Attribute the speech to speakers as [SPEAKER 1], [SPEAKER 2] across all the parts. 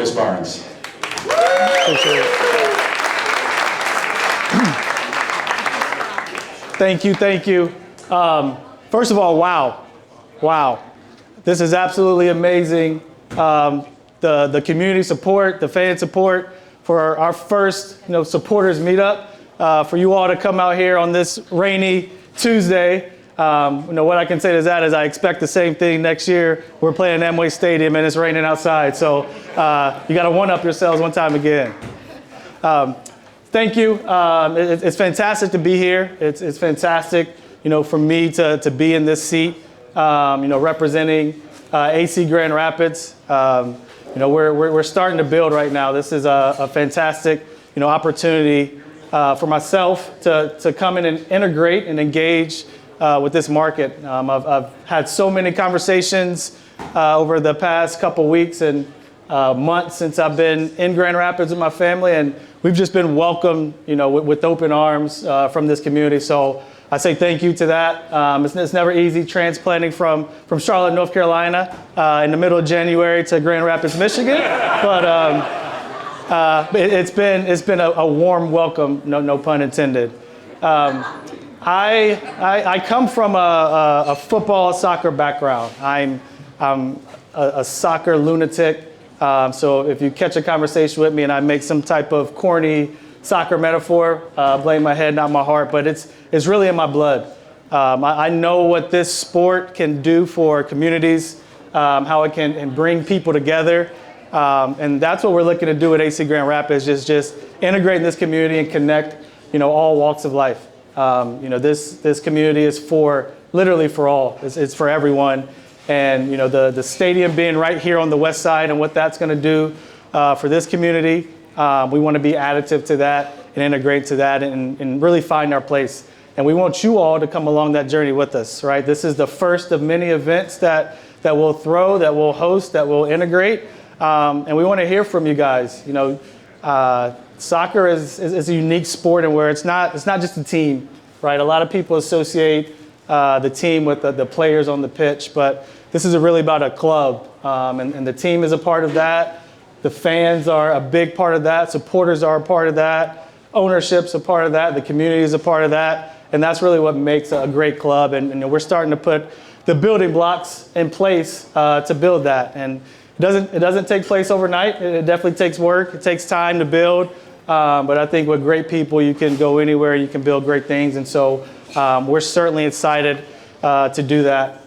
[SPEAKER 1] Chris Barnes.
[SPEAKER 2] Thank you, thank you. First of all, wow. This is absolutely amazing. The community support, the fan support for our first supporters meetup. For you all to come out here on this rainy Tuesday. What I can say to that is I expect the same thing next year. We're playing at Amway Stadium and it's raining outside. So you got to one-up yourselves one time again. Thank you. It's fantastic to be here. It's fantastic, for me to be in this seat, representing AC Grand Rapids. We're starting to build right now. This is a fantastic, opportunity for myself to come in and integrate and engage with this market. I've had so many conversations over the past couple weeks and months since I've been in Grand Rapids with my family, and we've just been welcomed, with open arms from this community. So I say thank you to that. It's never easy transplanting from Charlotte, North Carolina, in the middle of January to Grand Rapids, Michigan, but it's been a warm welcome, no pun intended. I come from a football, soccer background. I'm a soccer lunatic. So if you catch a conversation with me and I make some type of corny soccer metaphor, blame my head, not my heart, but it's really in my blood. I know what this sport can do for communities, how it can bring people together. And that's what we're looking to do at AC Grand Rapids, is just integrate this community and connect, all walks of life. This community is literally for all. It's for everyone. And the stadium being right here on the west side and what that's going to do for this community, we want to be additive to that and integrate to that and really find our place. And we want you all to come along that journey with us, right? This is the first of many events that we'll throw, that we'll host, that we'll integrate. And we want to hear from you guys. Soccer is a unique sport, and where it's not just a team, right? A lot of people associate the team with the players on the pitch, but this is really about a club, and the team is a part of that. The fans are a big part of that. Supporters are a part of that. Ownership's a part of that. The community is a part of that, and that's really what makes a great club. And we're starting to put the building blocks in place to build that. And it doesn't take place overnight. It definitely takes work. It takes time to build. But I think with great people, you can go anywhere. You can build great things. And so we're certainly excited to do that.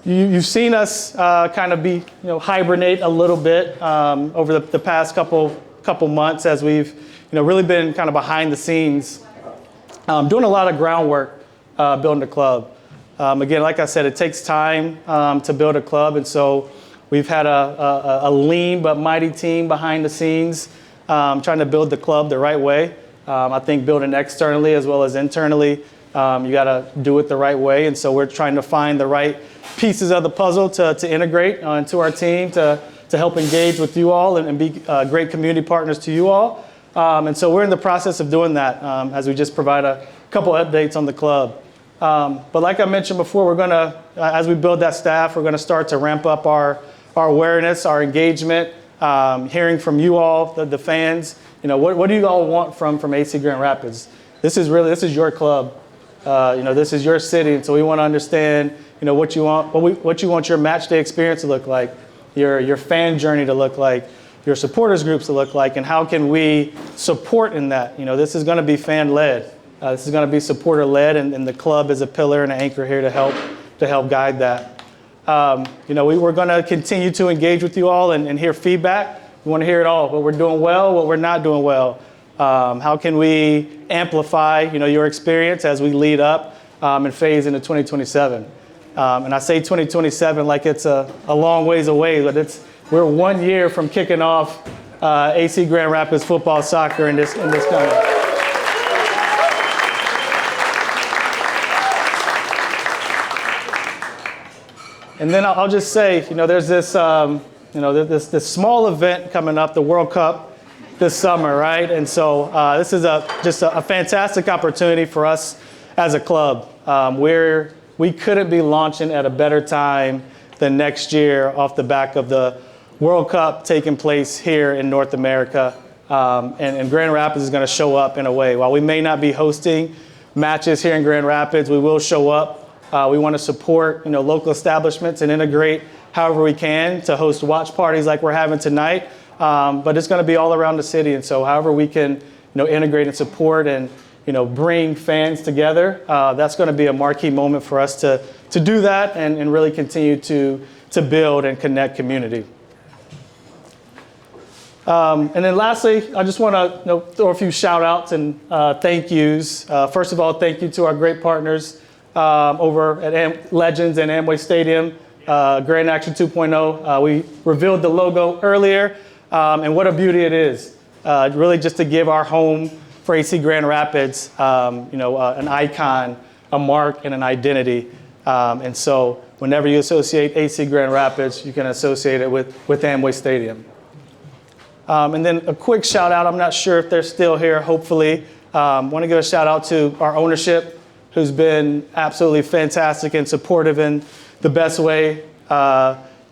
[SPEAKER 2] You've seen us kind of hibernate a little bit over the past couple months, as we've really been kind of behind the scenes, doing a lot of groundwork building a club. Again, like I said, it takes time to build a club, and so we've had a lean but mighty team behind the scenes trying to build the club the right way. I think building externally as well as internally, you got to do it the right way. And so we're trying to find the right pieces of the puzzle to integrate into our team, to help engage with you all and be great community partners to you all. And so we're in the process of doing that as we just provide a couple updates on the club. But like I mentioned before, we're going to, as we build that staff, we're going to start to ramp up our awareness, our engagement, hearing from you all, the fans. What do you all want from AC Grand Rapids? This is your club. This is your city, and so we want to understand, what you want your match day experience to look like, your fan journey to look like, your supporters groups to look like, and how can we support in that? This is going to be fan-led. This is going to be supporter-led, and the club is a pillar and an anchor here to help guide that. We're going to continue to engage with you all and hear feedback. We want to hear it all, what we're doing well, what we're not doing well. How can we amplify, your experience as we lead up and phase into 2027? And I say 2027 like it's a long ways away, but we're 1 year from kicking off AC Grand Rapids football, soccer in this country. And then I'll just say, there's this, this small event coming up, the World Cup this summer, right? And so this is just a fantastic opportunity for us as a club. We couldn't be launching at a better time than next year off the back of the World Cup taking place here in North America. And Grand Rapids is going to show up in a way. While we may not be hosting matches here in Grand Rapids, we will show up. We want to support, local establishments and integrate however we can to host watch parties like we're having tonight. But it's going to be all around the city. And so however we can, integrate and support and, bring fans together, that's going to be a marquee moment for us to do that and really continue to build and connect community. And then lastly, I just want to throw a few shout outs and thank yous. First of all, thank you to our great partners over at Legends and Amway Stadium, Grand Action 2.0. We revealed the logo earlier, and what a beauty it is. Really just to give our home for AC Grand Rapids, an icon, a mark, and an identity. And so whenever you associate AC Grand Rapids, you can associate it with Amway Stadium. And then a quick shout out, I'm not sure if they're still here, hopefully. Want to give a shout out to our ownership, who's been absolutely fantastic and supportive in the best way.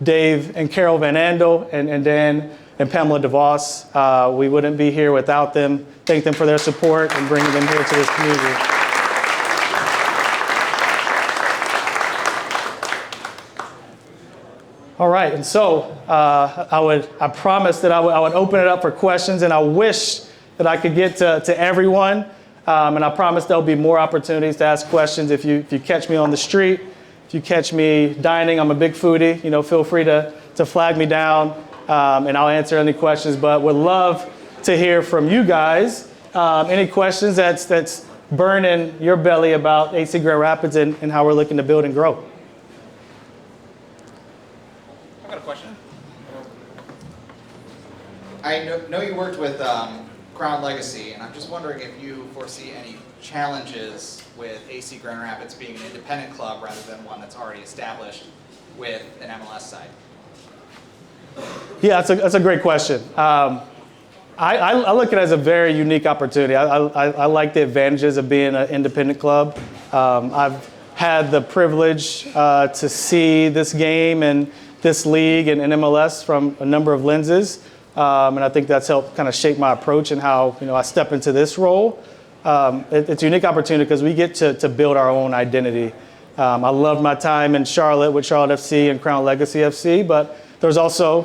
[SPEAKER 2] Dave and Carol Van Andel and Dan and Pamela DeVos. We wouldn't be here without them. Thank them for their support and bringing them here to this community. All right, and so I promised that I would open it up for questions, and I wish that I could get to everyone. And I promise there'll be more opportunities to ask questions. If you catch me on the street, if you catch me dining, I'm a big foodie. Feel free to flag me down, and I'll answer any questions. But would love to hear from you guys. Any questions that's burning your belly about AC Grand Rapids and how we're looking to build and grow.
[SPEAKER 1] I've got a question. I know you worked with Crown Legacy, and I'm just wondering if you foresee any challenges with AC Grand Rapids being an independent club rather than one that's already established with an MLS side.
[SPEAKER 2] Yeah, that's a great question. I look at it as a very unique opportunity. I like the advantages of being an independent club. I've had the privilege to see this game and this league and MLS from a number of lenses. And I think that's helped kind of shape my approach and how I step into this role. It's a unique opportunity because we get to build our own identity. I loved my time in Charlotte with Charlotte FC and Crown Legacy FC, but there's also,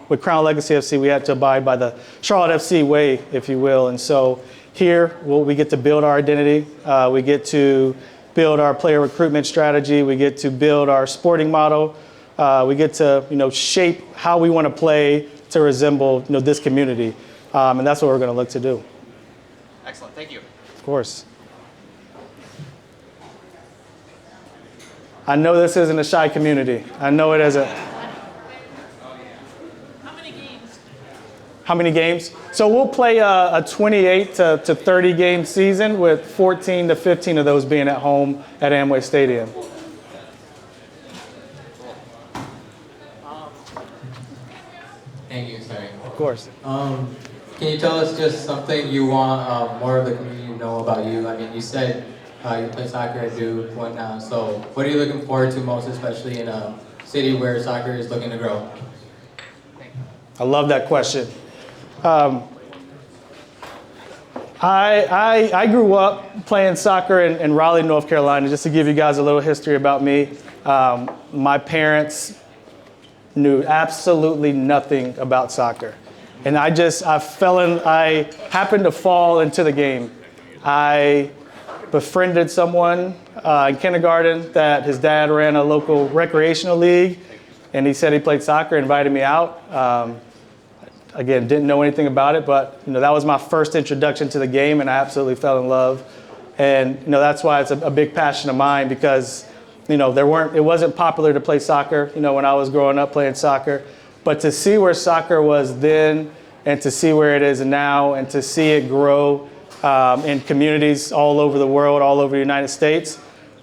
[SPEAKER 2] with Crown Legacy FC, we had to abide by the Charlotte FC way, if you will. And so here, we get to build our identity. We get to build our player recruitment strategy. We get to build our sporting model. We get to, shape how we want to play to resemble, this community. And that's what we're going to look to do.
[SPEAKER 1] Excellent. Thank you.
[SPEAKER 2] Of course. I know this isn't a shy community. I know it isn't. How many games? So we'll play a 28 to 30 game season with 14 to 15 of those being at home at Amway Stadium.
[SPEAKER 3] Thank you, sorry.
[SPEAKER 2] Of course.
[SPEAKER 3] Can you tell us just something you want more of the community to know about you? I mean, you said you play soccer at Duke, whatnot. So what are you looking forward to most, especially in a city where soccer is looking to grow?
[SPEAKER 2] I love that question. I grew up playing soccer in Raleigh, North Carolina. Just to give you guys a little history about me, my parents knew absolutely nothing about soccer. And I happened to fall into the game. I befriended someone in kindergarten that his dad ran a local recreational league, and he said he played soccer, invited me out. Again, didn't know anything about it, but that was my first introduction to the game, and I absolutely fell in love. And that's why it's a big passion of mine, because it wasn't popular to play soccer, when I was growing up playing soccer. But to see where soccer was then, and to see where it is now, and to see it grow in communities all over the world, all over the United States,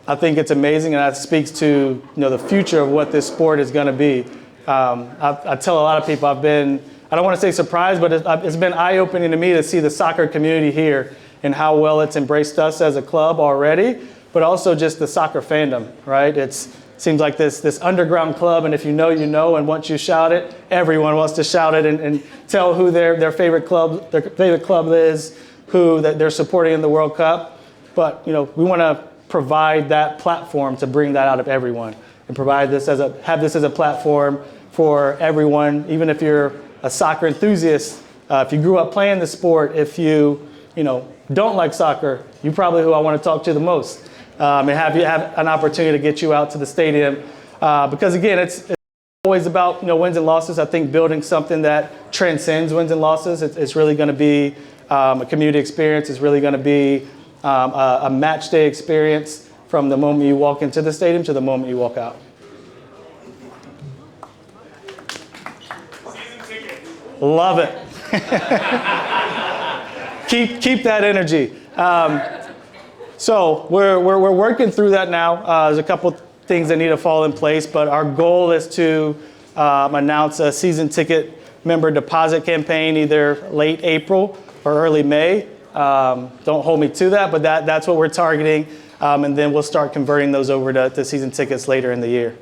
[SPEAKER 2] I think it's amazing, and that speaks to the future of what this sport is going to be. I tell a lot of people I don't want to say surprised, but it's been eye-opening to me to see the soccer community here and how well it's embraced us as a club already, but also just the soccer fandom, right? It's seems like this underground club, and if you know, you know, and once you shout it, everyone wants to shout it and tell who their favorite club is, who that they're supporting in the World Cup. But we want to provide that platform to bring that out of everyone and have this as a platform for everyone, even if you're a soccer enthusiast, if you grew up playing the sport, if you don't like soccer, you're probably who I want to talk to the most, and have an opportunity to get you out to the stadium, because again, it's always about wins and losses. I think building something that transcends wins and losses. It's really going to be a community experience. It's really going to be a match day experience from the moment you walk into the stadium to the moment you walk out. Love it. keep that energy. So we're working through that now. There's a couple things that need to fall in place, but our goal is to announce a season ticket member deposit campaign either late April or early May. Don't hold me to that, but that's what we're targeting, and then we'll start converting those over to season tickets later in the year.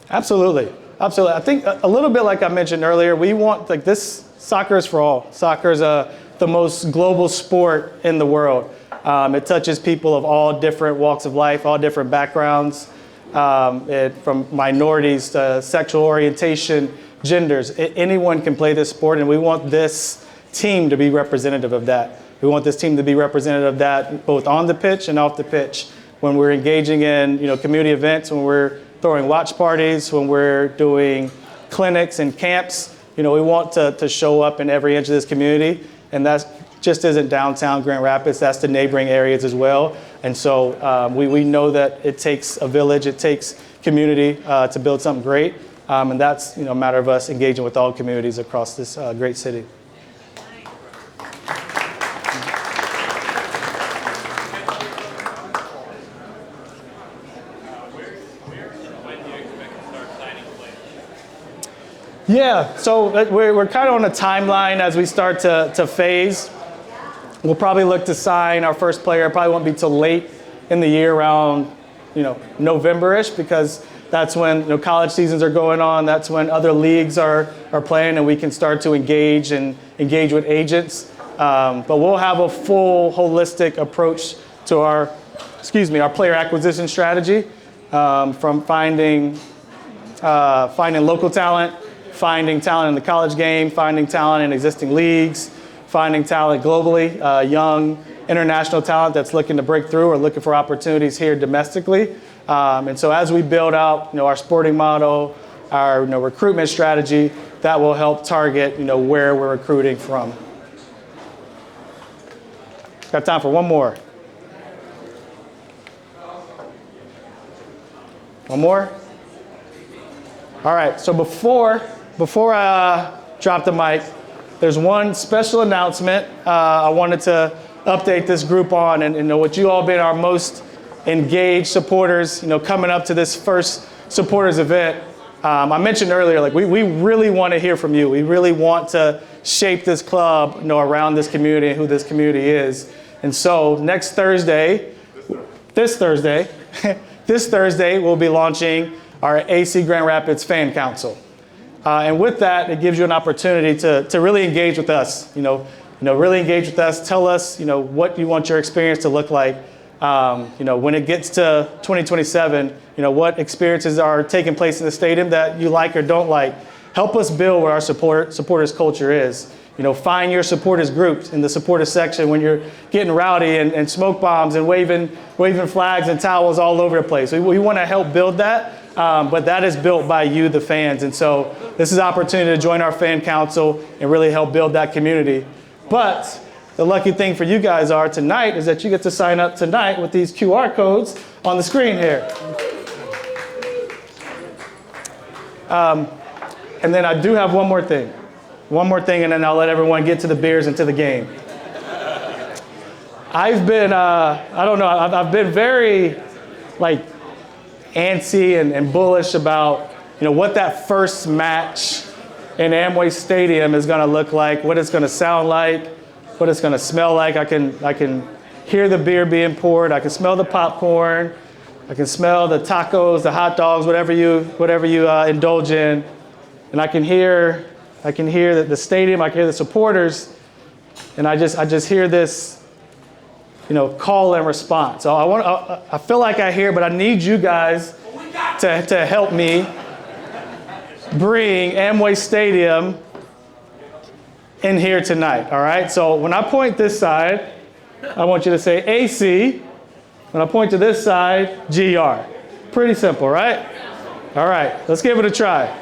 [SPEAKER 2] Absolutely. I think a little bit like I mentioned earlier, we want this. Soccer is for all. Soccer is the most global sport in the world. It touches people of all different walks of life, all different backgrounds, from minorities to sexual orientation, genders. Anyone can play this sport, and we want this team to be representative of that. We want this team to be representative of that both on the pitch and off the pitch. When we're engaging in community events, when we're throwing watch parties, when we're doing clinics and camps, we want to show up in every inch of this community, and that just isn't downtown Grand Rapids, that's the neighboring areas as well. And so we know that it takes a village, it takes community to build something great, and that's a matter of us engaging with all communities across this great city. Yeah, so we're kind of on a timeline as we start to phase. We'll probably look to sign our first player. Probably won't be till late in the year, around November-ish, because that's when college seasons are going on. That's when other leagues are playing, and we can start to engage with agents. But we'll have a full holistic approach to our player acquisition strategy, from finding local talent, finding talent in the college game, finding talent in existing leagues, finding talent globally, young international talent that's looking to break through or looking for opportunities here domestically. And so as we build out our sporting model, our recruitment strategy, that will help target where we're recruiting from. Got time for one more. One more? All right, so before I drop the mic, there's one special announcement I wanted to update this group on, and what you all been our most engaged supporters, coming up to this first supporters event. I mentioned earlier, we really want to hear from you. We really want to shape this club, around this community and who this community is. And so this Thursday, we'll be launching our AC Grand Rapids Fan Council. And with that, it gives you an opportunity to really engage with us. Really engage with us. Tell us, what you want your experience to look like. When it gets to 2027, what experiences are taking place in the stadium that you like or don't like. Help us build what our supporters culture is. Find your supporters groups in the supporters section when you're getting rowdy and smoke bombs and waving flags and towels all over the place. We want to help build that. But that is built by you, the fans. And so this is an opportunity to join our fan council and really help build that community. But the lucky thing for you guys tonight is that you get to sign up tonight with these QR codes on the screen here. And then I do have one more thing, and then I'll let everyone get to the beers and to the game. I've been, I've been very, antsy and bullish about what that first match in Amway Stadium is going to look like, what it's going to sound like, what it's going to smell like. I can hear the beer being poured. I can smell the popcorn. I can smell the tacos, the hot dogs, whatever you indulge in, and I can hear the stadium. I can hear the supporters, and I just hear this, call and response. So I feel like I hear, but I need you guys to help me bring Amway Stadium in here tonight. All right. So when I point this side, I want you to say AC. When I point to this side, GR. Pretty simple, right? All right, let's give it a try.